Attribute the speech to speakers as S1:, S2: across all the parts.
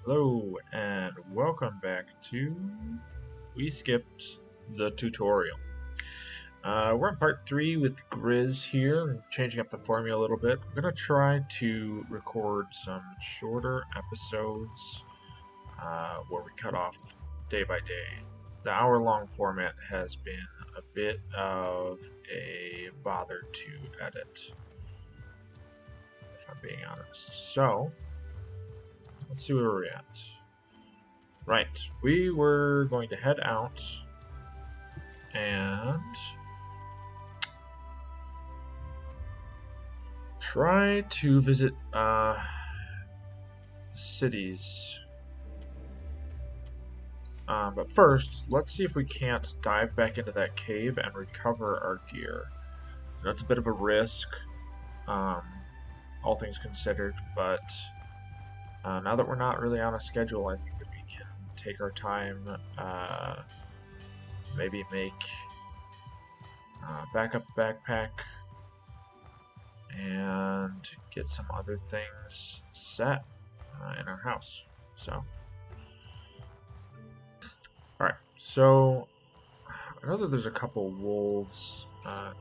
S1: Hello and welcome back to We Skipped the Tutorial. We're in part 3 with Grizz here, changing up the formula a little bit. I'm going to try to record some shorter episodes where we cut off day by day. The hour-long format has been a bit of a bother to edit, if I'm being honest. So, let's see where we're at. Right, we were going to head out and try to visit cities. But first, let's see if we can't dive back into that cave and recover our gear. That's a bit of a risk, all things considered, but now that we're not really on a schedule, I think that we can take our time, maybe make backup backpack, and get some other things set in our house. So, alright, so I know that there's a couple wolves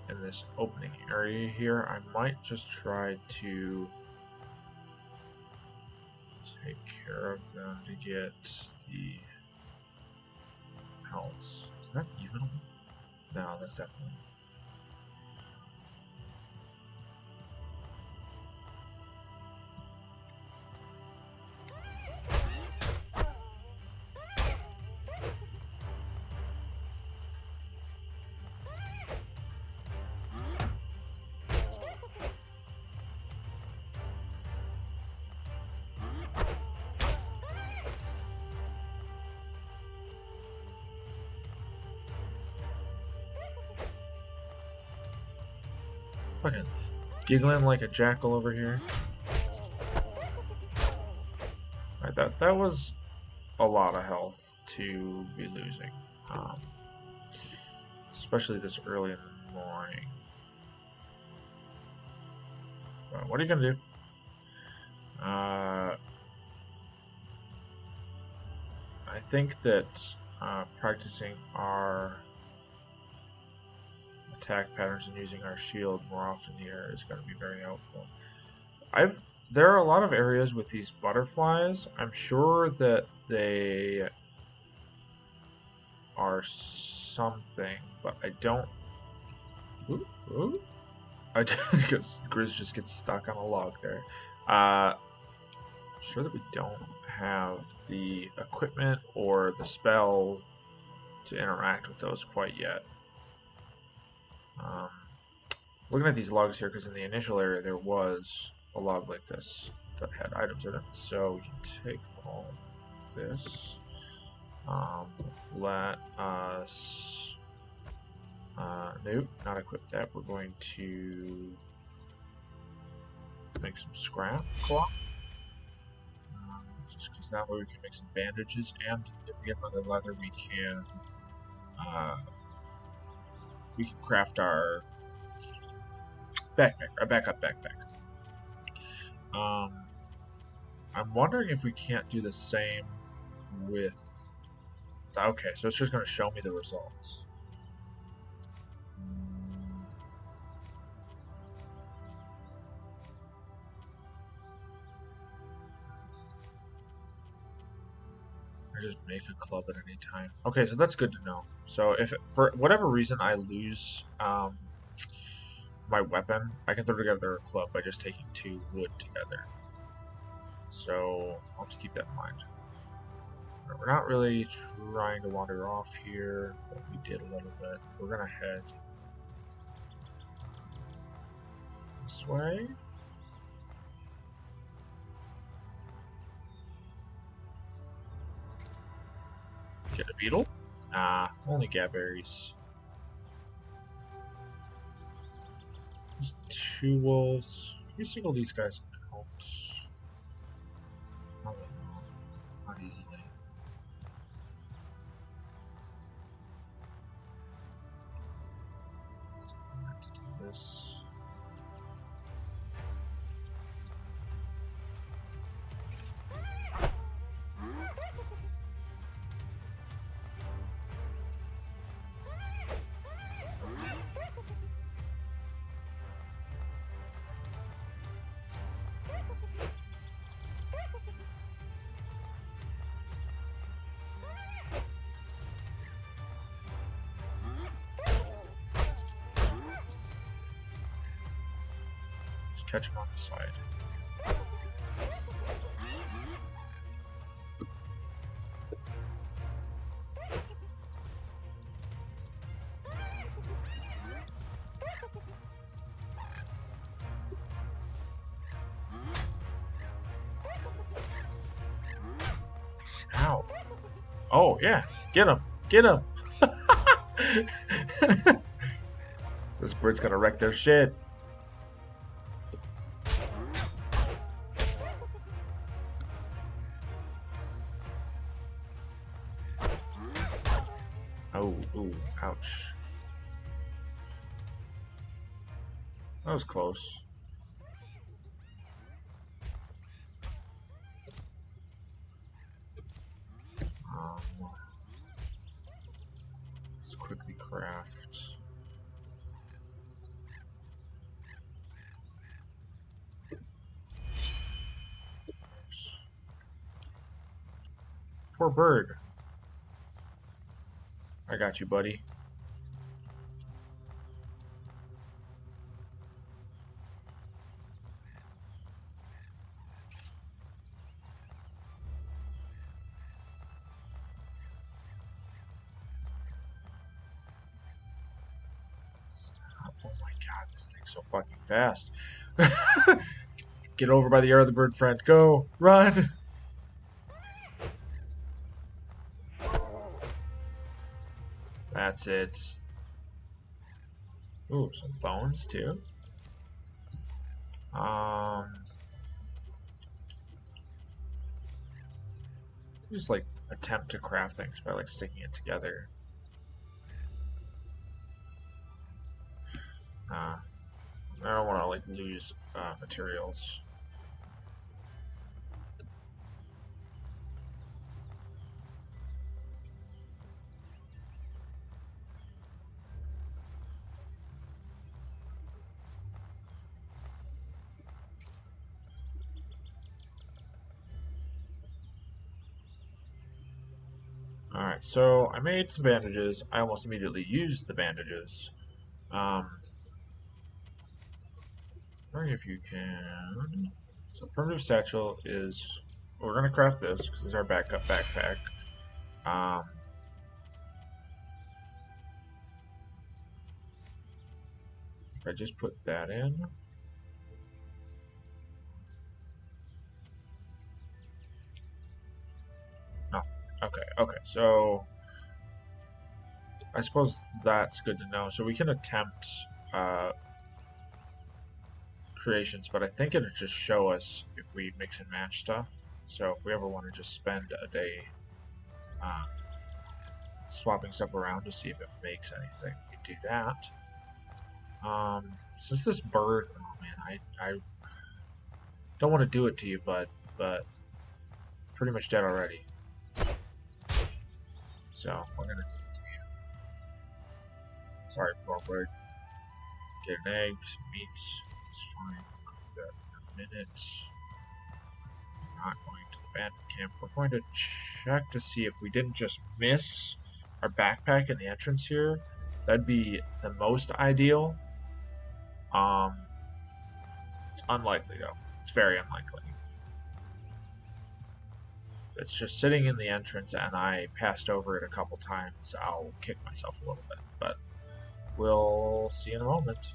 S1: in this opening area here. I might just try to take care of them to get the pelts. Is that even? No, that's definitely. Fucking giggling like a jackal over here. Right, that was a lot of health to be losing, especially this early in the morning. But what are you gonna do? I think that practicing our attack patterns and using our shield more often here is going to be very helpful. There are a lot of areas with these butterflies. I'm sure that they are something, but I don't. I just Grizz just gets stuck on a log there. Sure that we don't have the equipment or the spell to interact with those quite yet. Looking at these logs here, because in the initial area there was a log like this that had items in it. So we can take all this. Let us... nope, not equip that. We're going to make some scrap cloth. Just because that way we can make some bandages, and if we get another leather, we can craft our backpack, our backup backpack. I'm wondering if we can't do the same with... Okay, so it's just going to show me the results. Or just make a club at any time. Okay, so that's good to know. So if, for whatever reason, I lose my weapon, I can throw together a club by just taking 2 wood together. So I'll have to keep that in mind. We're not really trying to wander off here, but we did a little bit. We're gonna head this way. Get a beetle? Ah, only gabberries. There's 2 wolves. Can we single these guys out? Probably not easily. Let's do this. catch him on the side. Ow. Oh, yeah. Get him. Get him. This bird's gonna wreck their shit. Oh, ooh, ouch. That was close. Let's quickly craft. Poor bird. I got you, buddy. Stop. Oh my god, this thing's so fucking fast. Get over by the other bird friend. Go. Run. That's it. Ooh, some bones too. Just like attempt to craft things by like sticking it together. I don't want to like lose materials. Alright, so I made some bandages. I almost immediately used the bandages. Wondering if you can. So primitive satchel is. We're gonna craft this because it's our backup backpack. If I just put that in. Nothing. Okay, so I suppose that's good to know. So we can attempt creations, but I think it'll just show us if we mix and match stuff. So if we ever want to just spend a day swapping stuff around to see if it makes anything, we do that. Since this bird, oh man, I don't want to do it to you, but pretty much dead already. So we're gonna do it to you. Sorry, poor bird. Get an egg, some meats. It's fine. Cook that in a minute. We're not going to the abandoned camp. We're going to check to see if we didn't just miss our backpack in the entrance here. That'd be the most ideal. It's unlikely though. It's very unlikely. If it's just sitting in the entrance and I passed over it a couple times, I'll kick myself a little bit. But we'll see in a moment.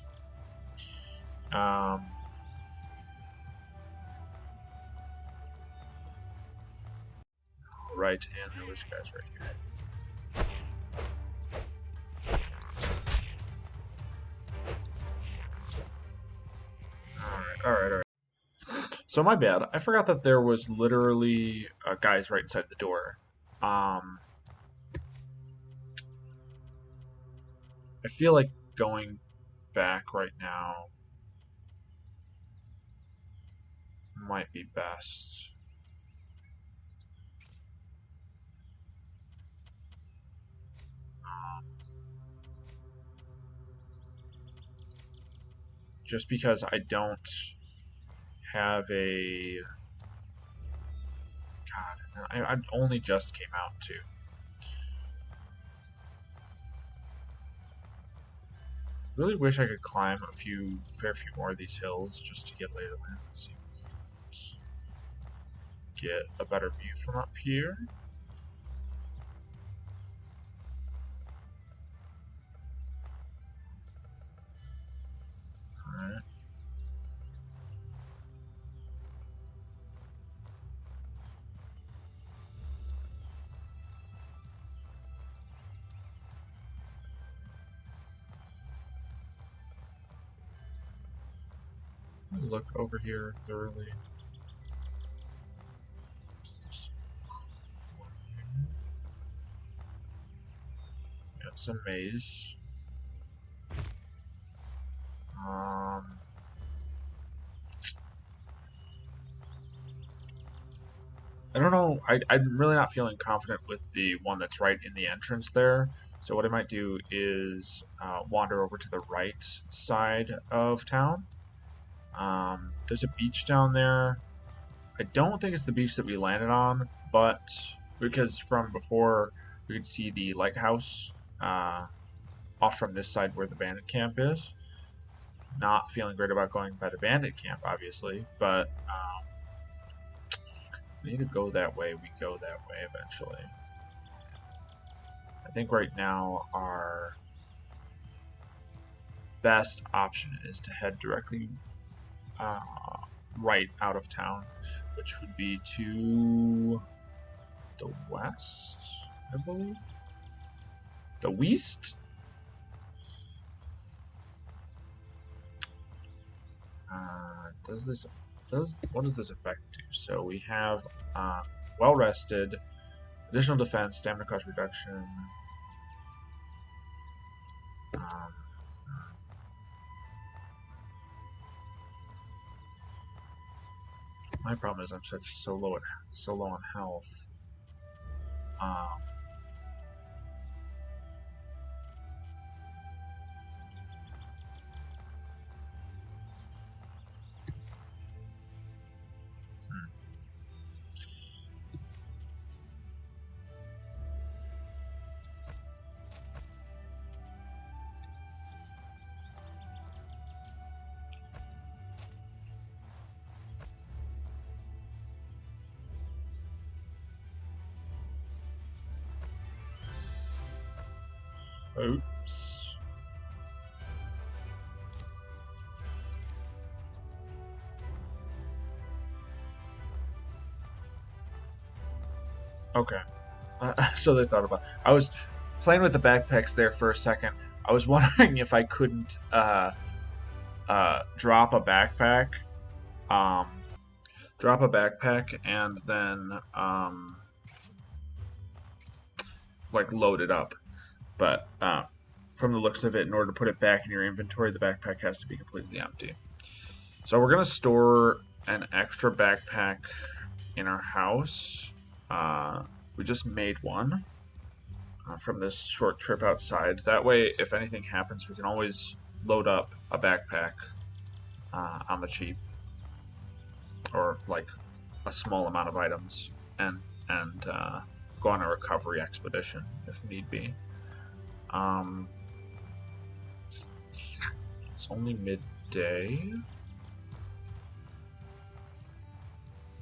S1: Right, and there was guys right here. Alright. So my bad. I forgot that there was literally guys right inside the door. I feel like going back right now might be best. Just because I don't have a... God, I only just came out too. Really wish I could climb a fair few more of these hills just to get lay of the land. Let's see if we can get a better view from up here. Alright. Look over here thoroughly. Yeah, some maze. I don't know. I'm really not feeling confident with the one that's right in the entrance there. So what I might do is wander over to the right side of town. There's a beach down there. I don't think it's the beach that we landed on, but because from before we could see the lighthouse off from this side where the bandit camp is. Not feeling great about going by the bandit camp, obviously, but we need to go that way. We go that way eventually. I think right now our best option is to head directly right out of town, which would be to the west, I believe. The west? What does this effect do? So we have well rested, additional defense, stamina cost reduction. My problem is I'm so low on health. Oops. Okay. So they thought about. I was playing with the backpacks there for a second. I was wondering if I couldn't drop a backpack, and then like load it up. But from the looks of it, in order to put it back in your inventory, the backpack has to be completely empty. So we're gonna store an extra backpack in our house. We just made one from this short trip outside. That way, if anything happens, we can always load up a backpack on the cheap, or like a small amount of items, and go on a recovery expedition if need be. It's only midday,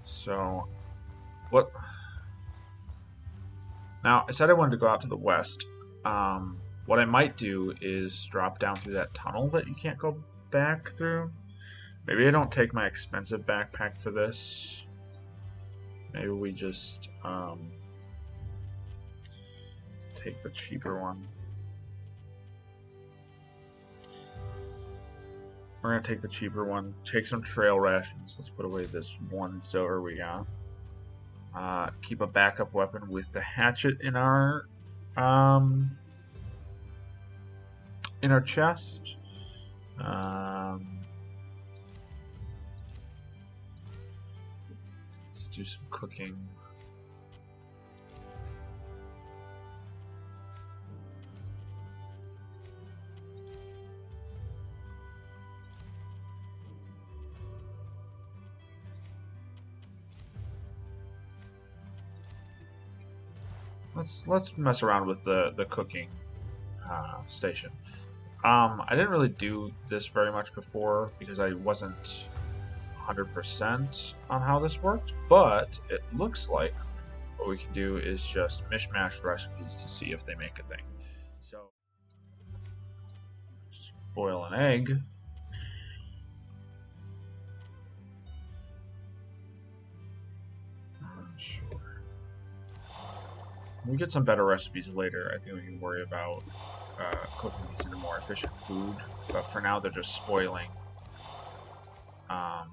S1: so what? Now, I said I wanted to go out to the west. What I might do is drop down through that tunnel that you can't go back through. Maybe I don't take my expensive backpack for this. Maybe we just take the cheaper one. We're gonna take the cheaper one. Take some trail rations. Let's put away this 1 silver we got. Keep a backup weapon with the hatchet in our chest. Let's do some cooking. Let's mess around with the cooking station. I didn't really do this very much before because I wasn't 100% on how this worked, but it looks like what we can do is just mishmash recipes to see if they make a thing. So, just boil an egg. Sure. When we get some better recipes later, I think we can worry about cooking these into more efficient food. But for now, they're just spoiling. Um,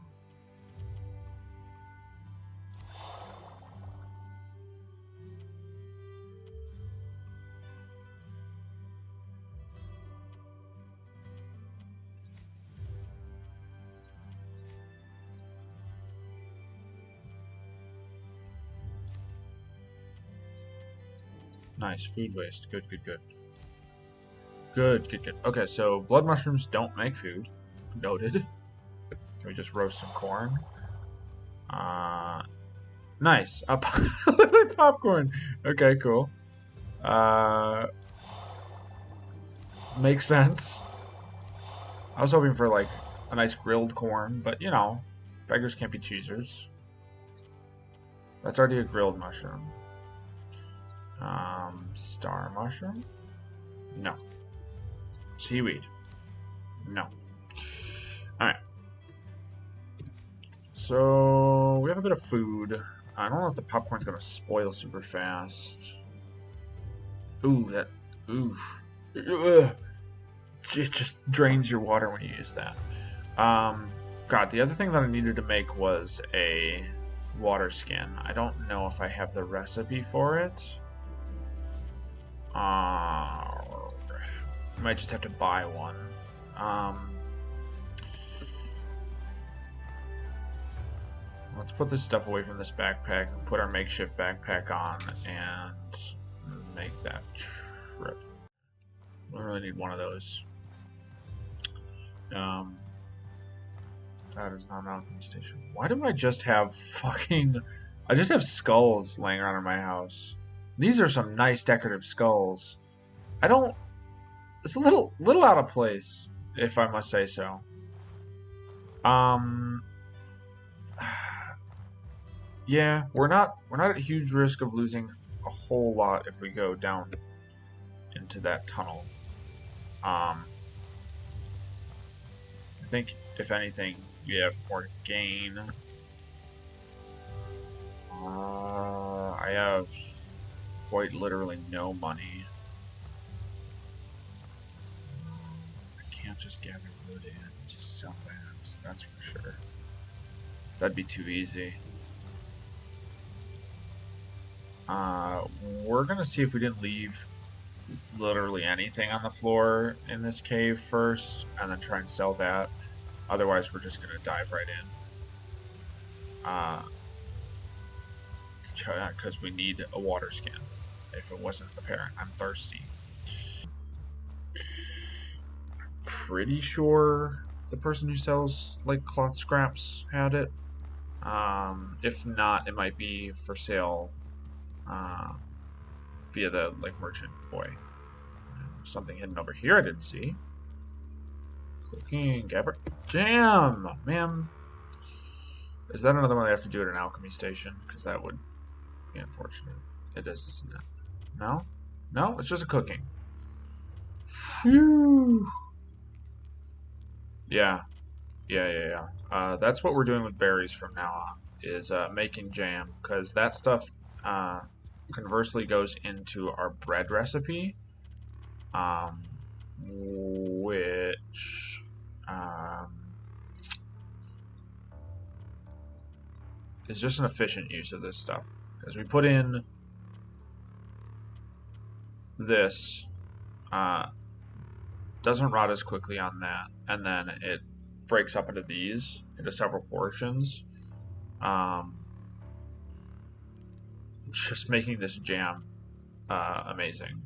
S1: nice food waste. Good, good, good. Good, good, good. Okay, so blood mushrooms don't make food. Noted. Can we just roast some corn? Nice. Popcorn. Okay, cool. Makes sense. I was hoping for like a nice grilled corn, but you know, beggars can't be choosers. That's already a grilled mushroom. Star mushroom? No. Seaweed? No. Alright. So, we have a bit of food. I don't know if the popcorn's gonna spoil super fast. Ooh, that... Oof. Ugh. It just drains your water when you use that. God, the other thing that I needed to make was a water skin. I don't know if I have the recipe for it. Might just have to buy one. Let's put this stuff away from this backpack and put our makeshift backpack on and make that trip. We really need one of those. That is not an alchemy station. Why do I just have I just have skulls laying around in my house. These are some nice decorative skulls. I don't... It's a little out of place, if I must say so. Yeah, we're not at huge risk of losing a whole lot if we go down into that tunnel. I think if anything, we have more gain. I have quite literally no money. I can't just gather wood and just sell that. That's for sure. That'd be too easy. We're gonna see if we didn't leave literally anything on the floor in this cave first, and then try and sell that. Otherwise, we're just gonna dive right in. Because we need a water skin. If it wasn't apparent, I'm thirsty. Pretty sure the person who sells like cloth scraps had it. If not, it might be for sale via the like merchant boy. Something hidden over here I didn't see. Cooking Gabbard jam, man. Is that another one I have to do at an alchemy station? Because that would be unfortunate. It is, isn't it? No, no, it's just a cooking. Whew. Yeah. That's what we're doing with berries from now on, is making jam, because that stuff conversely goes into our bread recipe, which is just an efficient use of this stuff. Because we put in this, doesn't rot as quickly on that, and then it breaks up into several portions. Just making this jam amazing.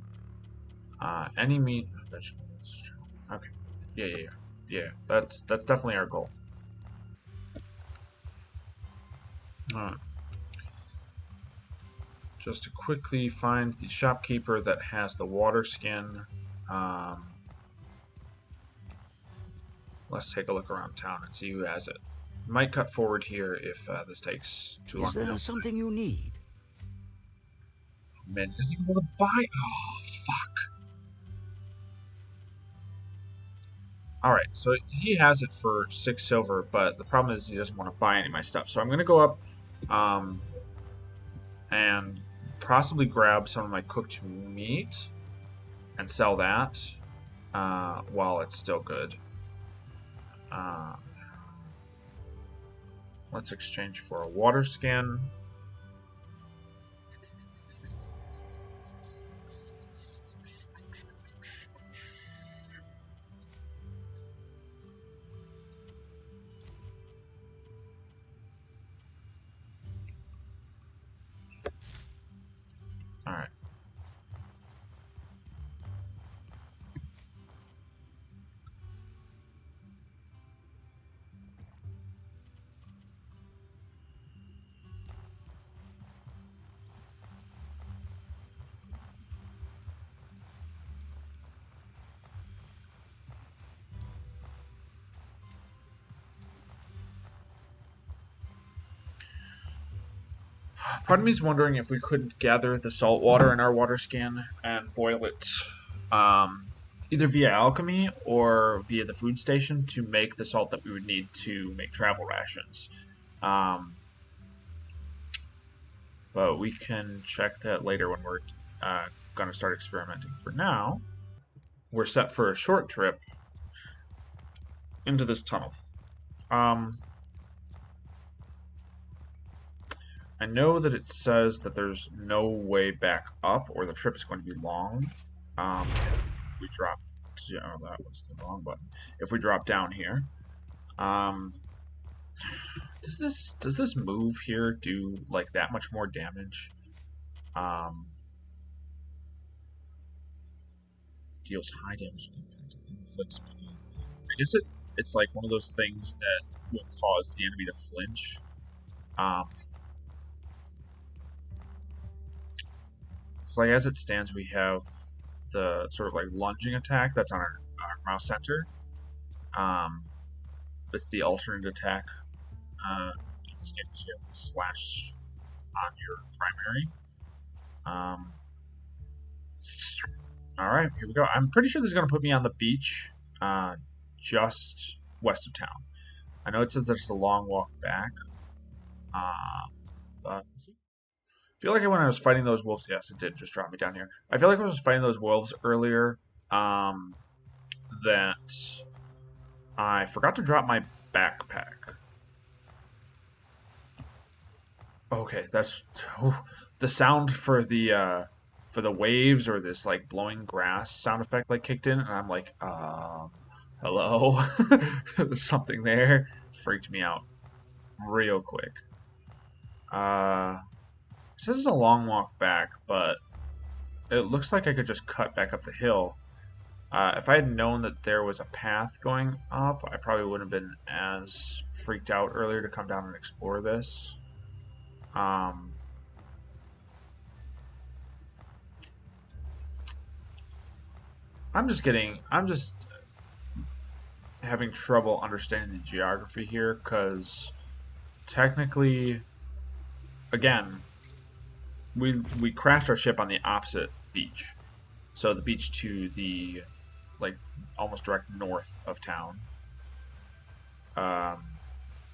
S1: Any meat, vegetables. Okay. Yeah. That's definitely our goal. Alright. Just to quickly find the shopkeeper that has the water skin. Let's take a look around town and see who has it. Might cut forward here if this takes too long.
S2: Is there something you need?
S1: Man, he doesn't even want to buy. Oh, fuck. Alright, so he has it for 6 silver, but the problem is he doesn't want to buy any of my stuff. So I'm going to go up and possibly grab some of my cooked meat and sell that while it's still good. Let's exchange for a water skin. Alright. Part of me is wondering if we could gather the salt water in our water skin and boil it either via alchemy or via the food station to make the salt that we would need to make travel rations. But we can check that later when we're going to start experimenting. For now, we're set for a short trip into this tunnel. I know that it says that there's no way back up, or the trip is going to be long. If we drop, oh, that was the wrong button. If we drop down here, does this move here do like that much more damage? Deals high damage impact, inflicts pain. I guess it's like one of those things that will cause the enemy to flinch. Like as it stands, we have the sort of like lunging attack that's on our mouse center. It's the alternate attack. In this game, you have the slash on your primary. All right, here we go. I'm pretty sure this is going to put me on the beach, just west of town. I know it says there's a long walk back, but. I feel like when I was fighting those wolves, yes, it did just drop me down here. I feel like when I was fighting those wolves earlier, that I forgot to drop my backpack. Okay, that's the sound for the waves or this like blowing grass sound effect like kicked in, and I'm like, hello, there's something there. Freaked me out real quick. It says it's a long walk back, but it looks like I could just cut back up the hill. If I had known that there was a path going up, I probably wouldn't have been as freaked out earlier to come down and explore this. I'm just having trouble understanding the geography here, because technically, again, we crashed our ship on the opposite beach, so the beach to the like almost direct north of town.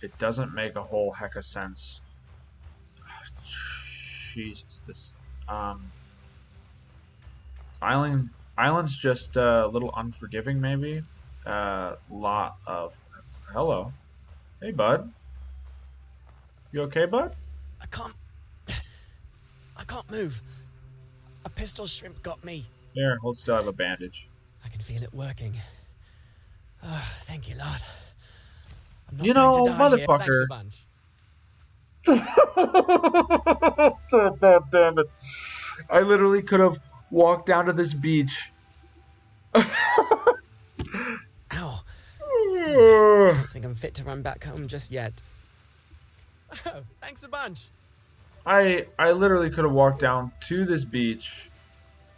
S1: It doesn't make a whole heck of sense. Jesus, this island's just a little unforgiving, maybe. Lot of hello, hey bud, you okay, bud?
S2: I can't move. A pistol shrimp got me.
S1: Here, hold still. I have a bandage.
S2: I can feel it working. Oh, thank you, Lord. I'm not
S1: you know,
S2: going to die
S1: motherfucker.
S2: Here.
S1: God damn it! I literally could have walked down to this beach.
S2: Ow! I don't think I'm fit to run back home just yet. Oh, thanks a bunch.
S1: I literally could have walked down to this beach,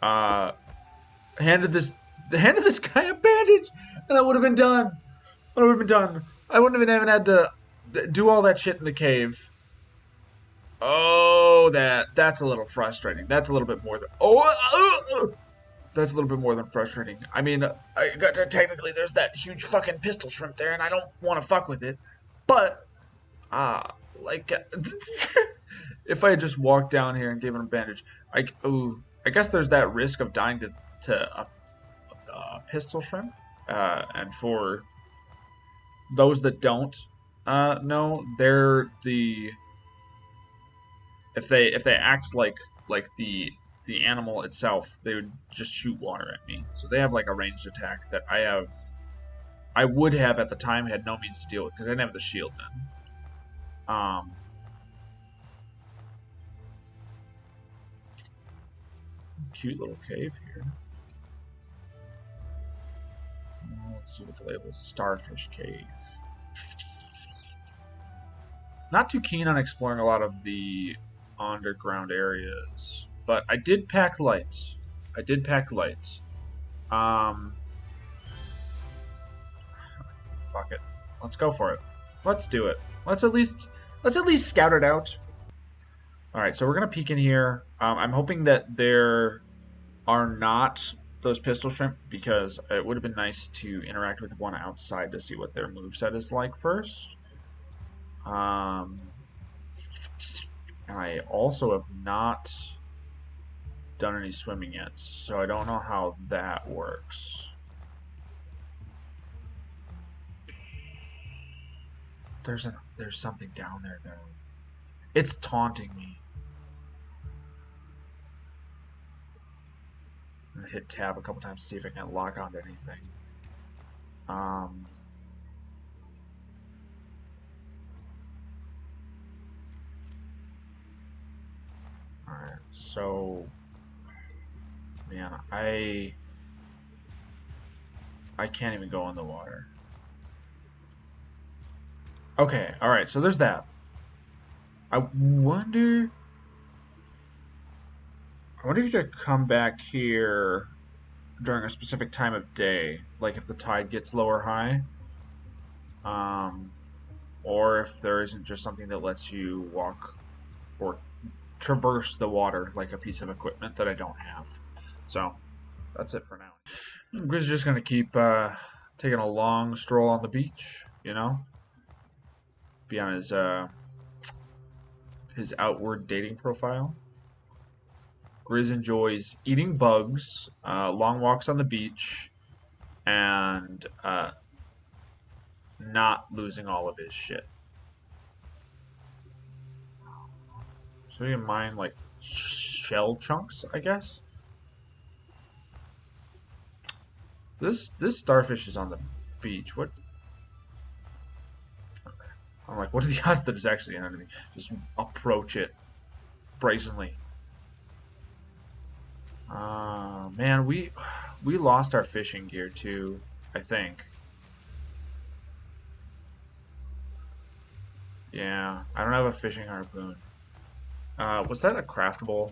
S1: handed this guy a bandage, and I would have been done. What would have been done? I wouldn't have even had to do all that shit in the cave. Oh, that's a little frustrating. That's a little bit more than that's a little bit more than frustrating. I mean, technically there's that huge fucking pistol shrimp there, and I don't want to fuck with it. But like, if I had just walked down here and gave it a bandage, I guess there's that risk of dying to a pistol shrimp. And for those that don't know, they're the if they act like the animal itself, they would just shoot water at me. So they have like a ranged attack that I would have at the time had no means to deal with because I didn't have the shield then. Cute little cave here. Let's see what the label is. Starfish Cave. Not too keen on exploring a lot of the underground areas, but I did pack light. Fuck it. Let's go for it. Let's do it. Let's at least scout it out. All right, so we're gonna peek in here. I'm hoping that there are not those pistol shrimp because it would have been nice to interact with one outside to see what their moveset is like first. And I also have not done any swimming yet, so I don't know how that works. There's something down there though. It's taunting me. I'm gonna hit tab a couple times to see if I can lock onto anything. Alright, so man, I can't even go in the water. Okay, alright, so there's that. I wonder if you could come back here during a specific time of day, like if the tide gets low or high, or if there isn't just something that lets you walk or traverse the water like a piece of equipment that I don't have. So that's it for now. Grizz is just gonna keep taking a long stroll on the beach, you know, be on his outward dating profile. Grizz enjoys eating bugs, long walks on the beach, and not losing all of his shit. So you can mine like shell chunks, I guess. This starfish is on the beach. What? Okay. I'm like, what are the odds that it's actually an enemy? Just approach it brazenly. Man, we lost our fishing gear too, I think. Yeah, I don't have a fishing harpoon. Was that a craftable?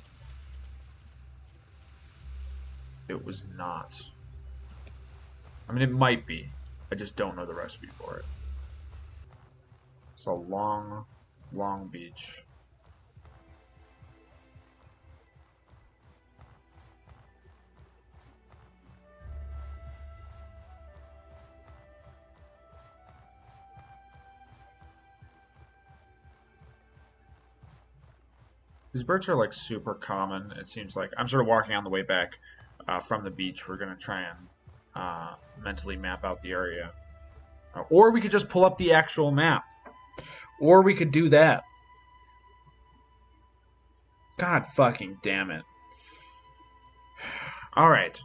S1: It was not. I mean, it might be. I just don't know the recipe for it. It's a long, long beach. These birds are like super common, it seems like. I'm sort of walking on the way back from the beach. We're going to try and mentally map out the area. Or we could just pull up the actual map. Or we could do that. God fucking damn it. Alright.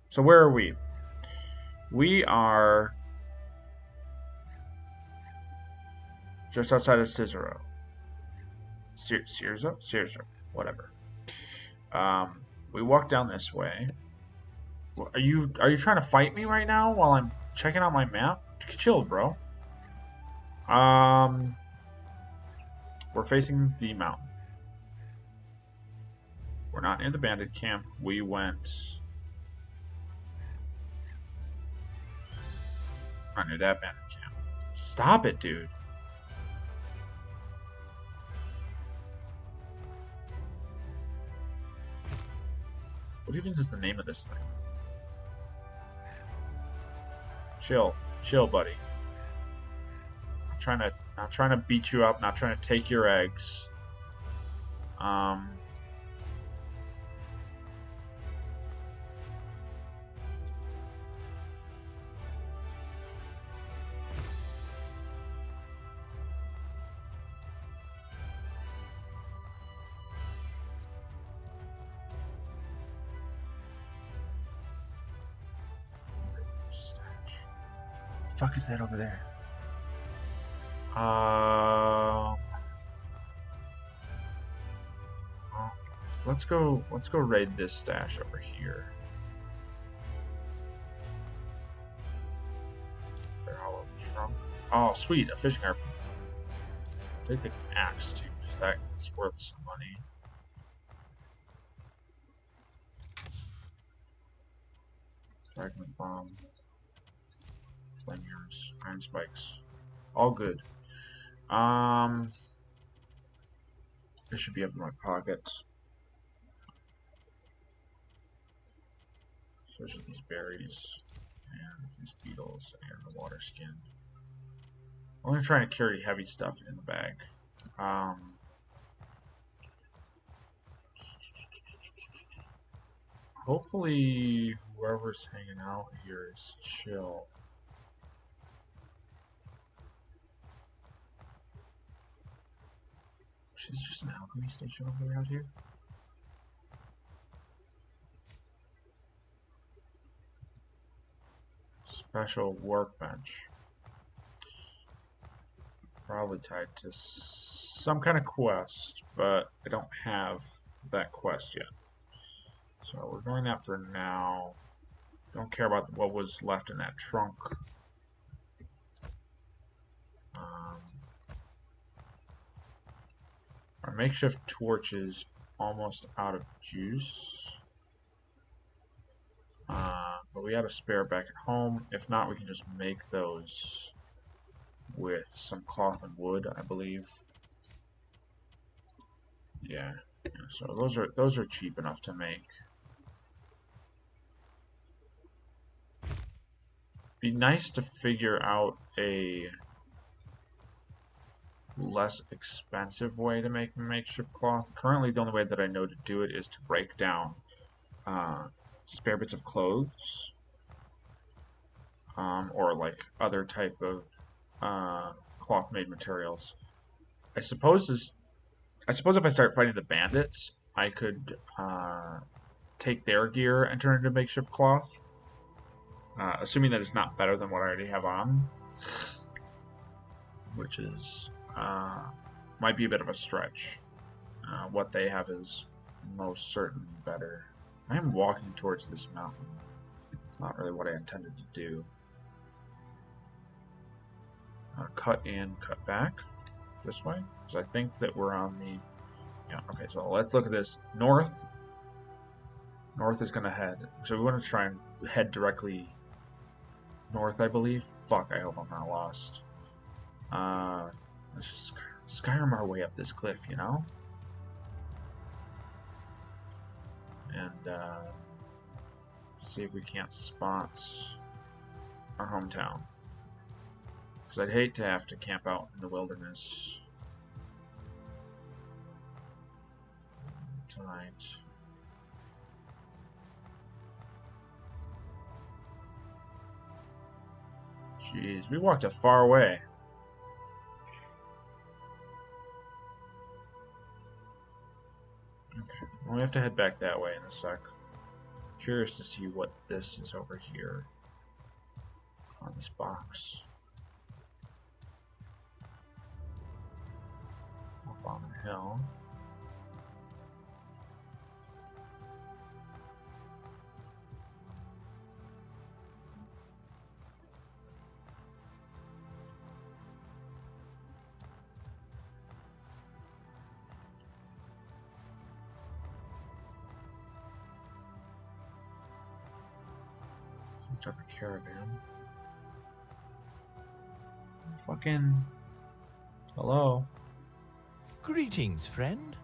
S1: So where are we? We are just outside of Cicero. Cicero? Whatever. We walk down this way. Are you trying to fight me right now while I'm checking out my map? Chill, bro. We're facing the mountain. We're not near the bandit camp. We went Not near that bandit camp. Stop it, dude. What even is the name of this thing? Chill. Chill, buddy. Not trying to beat you up, not trying to take your eggs. The fuck is that over there? Well, let's go raid this stash over here. Hollow trunk. Oh, sweet, a fishing harpoon. Take the axe too, because that's worth some money. Fragment bomb. Flame arrows. Iron spikes. All good. This should be up in my pockets. Especially these berries and these beetles and the water skin. I'm only trying to carry heavy stuff in the bag. Hopefully whoever's hanging out here is chill. Is just an alchemy station over there out here? Special workbench. Probably tied to some kind of quest, but I don't have that quest yet. So we're ignoring that for now. Don't care about what was left in that trunk. Our makeshift torch is almost out of juice. But we had a spare back at home. If not, we can just make those with some cloth and wood, I believe. Yeah. So those are cheap enough to make. Be nice to figure out a less expensive way to make makeshift cloth. Currently, the only way that I know to do it is to break down spare bits of clothes, or like other type of cloth-made materials. I suppose if I start fighting the bandits, I could take their gear and turn it into makeshift cloth, assuming that it's not better than what I already have on, which is might be a bit of a stretch. What they have is most certainly better. I am walking towards this mountain. It's not really what I intended to do. Cut in, cut back this way, because I think that we're on the... Yeah, okay, so let's look at this. North is going to head. So we want to try and head directly north, I believe. Fuck, I hope I'm not lost. Let's just Skyrim our way up this cliff, you know? And see if we can't spot our hometown. Because I'd hate to have to camp out in the wilderness tonight. Jeez, we walked a far way. Okay, well, we have to head back that way in a sec. Curious to see what this is over here on this box. Up on the hill. Some type of caravan. Fucking... Hello?
S3: Greetings, friend.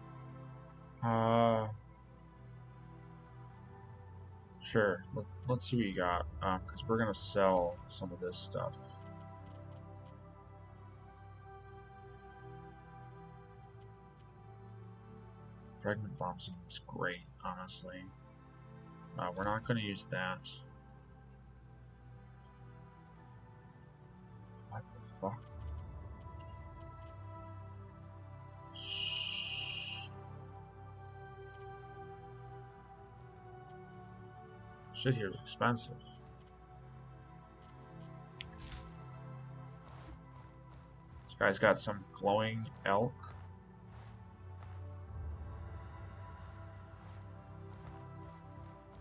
S1: Sure. Let's see what you got. Because we're gonna sell some of this stuff. Fragment bomb seems great, honestly. We're not gonna use that. What the fuck? Shit here is expensive. This guy's got some glowing elk.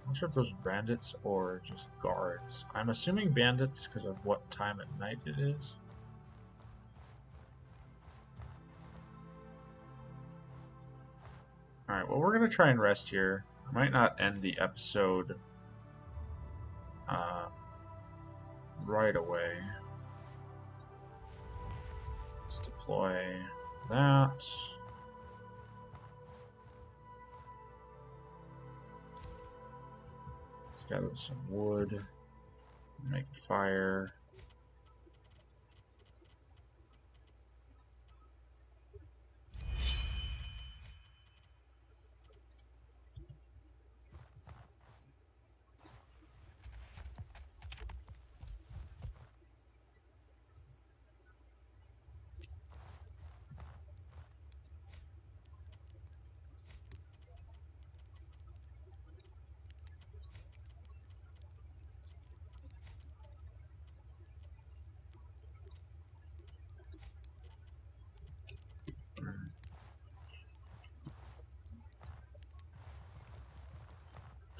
S1: I'm not sure if those are bandits or just guards. I'm assuming bandits because of what time at night it is. Alright, well, we're going to try and rest here. I might not end the episode right away. Let's deploy that. Let's gather some wood. Make a fire.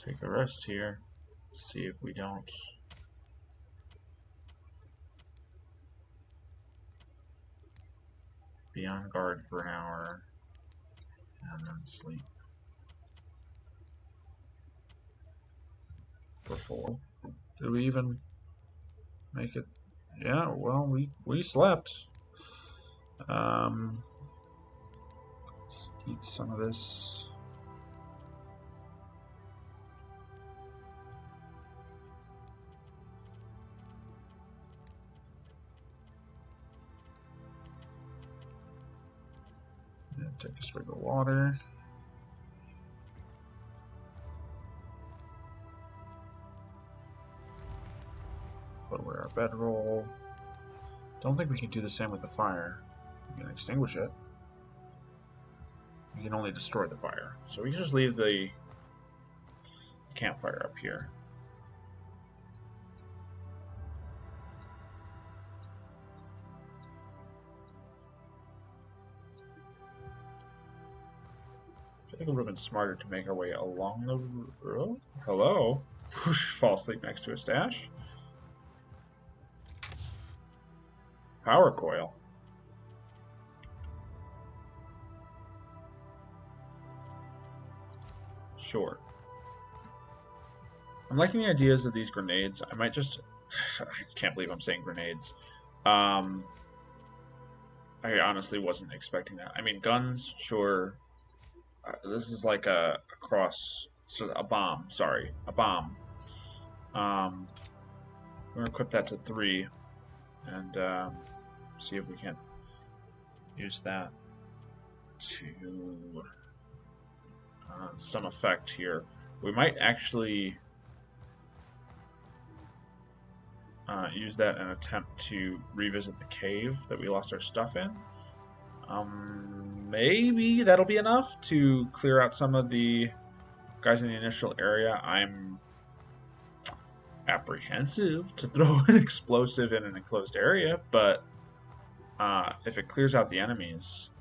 S1: Take a rest here. See if we don't be on guard for an hour and then sleep for 4. Did we even make it? Yeah, well, we slept. Let's eat some of this. Take a swig of water. Put away our bedroll. Don't think we can do the same with the fire. We can extinguish it. We can only destroy the fire. So we can just leave the campfire up here. I think it would have been smarter to make our way along the road. Hello? Fall asleep next to a stash. Power coil. Sure. I'm liking the ideas of these grenades. I might just... I can't believe I'm saying grenades. I honestly wasn't expecting that. I mean, guns, sure. This is like a cross, a bomb. Sorry, a bomb. We're gonna equip that to 3, and see if we can use that to some effect here. We might actually use that in an attempt to revisit the cave that we lost our stuff in. Maybe that'll be enough to clear out some of the guys in the initial area. I'm apprehensive to throw an explosive in an enclosed area, but if it clears out the enemies,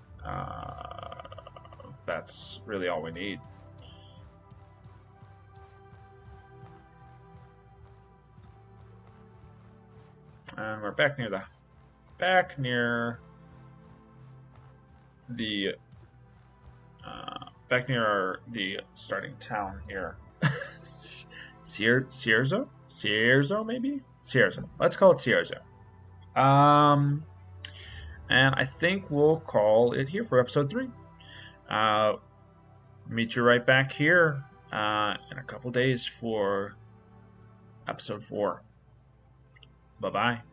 S1: that's really all we need. And we're back near the starting town here. Cierzo maybe? Cierzo. Let's call it Cierzo. And I think we'll call it here for episode 3. Uh, meet you right back here in a couple days for episode 4. Bye bye.